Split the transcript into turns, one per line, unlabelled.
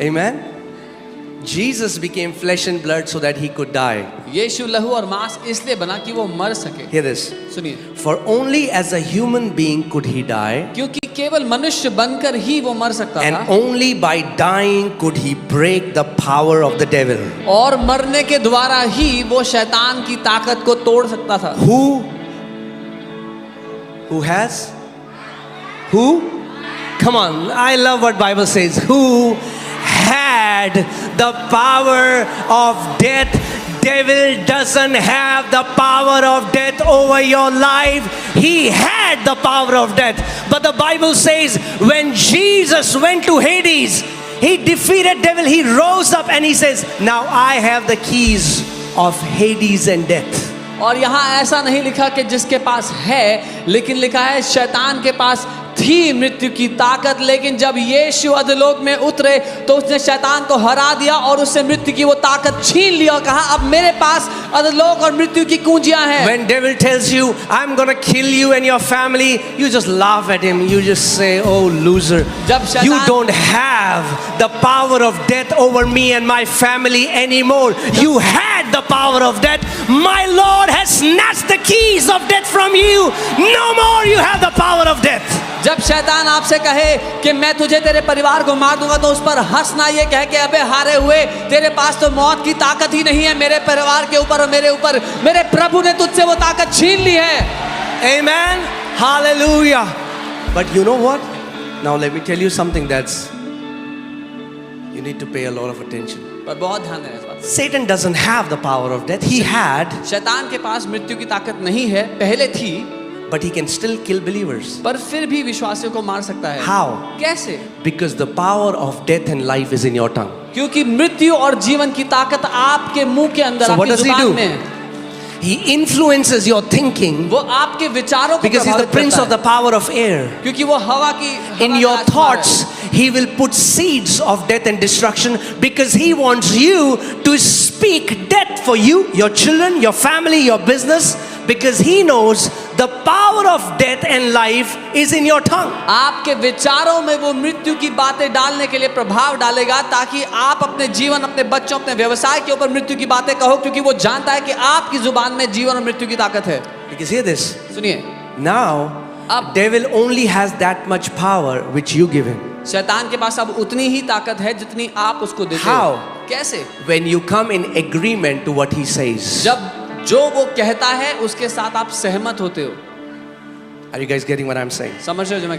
Amen. Jesus became flesh and blood so that he could die.
यीशु लहू और मांस इसलिए बना कि वो मर सके।
Hear this.
सुनिए,
For only as a human being could he die,
क्योंकि केवल मनुष्य बनकर ही वो मर सकता
and
था,
only by dying could he break the power of the devil.
और मरने के द्वारा ही वो शैतान की ताकत को तोड़ सकता था।
Who has? Who? Come on, I love what Bible says. Who had the power of death? Devil doesn't have the power of death over your life. He had the power of death. But the Bible says when Jesus went to Hades, he defeated devil. He rose up and he says, now I have the keys of Hades and death.
और यहाँ ऐसा नहीं लिखा कि जिसके पास है, लेकिन लिखा है शैतान के पास थी मृत्यु की ताकत, लेकिन जब यीशु अधोलोक में उतरे तो उसने शैतान को हरा दिया और उससे मृत्यु की वो ताकत छीन लिया और कहा अब मेरे पास अधोलोक और मृत्यु की कुंजियां हैं।
When devil tells you, I'm gonna kill you and your family, you just laugh at him. You just say, oh loser,
जब
you don't have the power of death over me and my family anymore. You had the power of death. My Lord has snatched the keys of death from you. No more you have the power of death.
जब शैतान आपसे कहे कि मैं तुझे तेरे परिवार को मार दूंगा, तो उस पर हंसना ये कह के अबे हारे हुए, तेरे पास तो मौत की ताकत ही नहीं है मेरे परिवार के ऊपर और मेरे ऊपर, मेरे प्रभु ने तुझसे वो ताकत छीन ली है।
Amen. Hallelujah. But you know what? Now let me tell you something that's you need to pay a lot of attention.
पर बहुत ध्यान देना इस बात।
Satan doesn't have the power of death. He had,
शैतान के पास मृत्यु की ताकत नहीं है, पहले थी,
but he can still kill believers.
पर फिर भी विश्वासियों को मार सकता है।
How?
कैसे?
Because the power of death and life is in your tongue.
क्योंकि मृत्यु और जीवन की ताकत आपके मुंह के अंदर,
So what
आपकी
does he
जुबान
do?
में है।
He influences your thinking
वो आपके विचारों को
because he's the
प्रभावित
prince
करता
of the
है।
power of air.
क्योंकि वो हवा की
In
हवा
your
का राजकुमार
thoughts,
है।
he will put seeds of death and destruction because he wants you to speak death for you, your children, your family, your business, because he knows the power of death and life is in your tongue.
आपके विचारों में वो मृत्यु की बातें डालने के लिए प्रभाव डालेगा, ताकि आप अपने जीवन, अपने बच्चों, अपने व्यवसाय के ऊपर मृत्यु की बातें कहो, क्योंकि वो जानता है कि आपकी जुबान में जीवन और मृत्यु की ताकत है।
Because hear this.
सुनिए,
Now,
अब
devil only has that much power which you give him.
शैतान के पास अब उतनी ही ताकत है जितनी आप उसको देते
How?
हो। कैसे?
When you come in agreement to what he says.
जब जो वो कहता है उसके साथ आप सहमत होते हो।
Are you guys getting what I'm saying?
समझ रहे हो जो मैं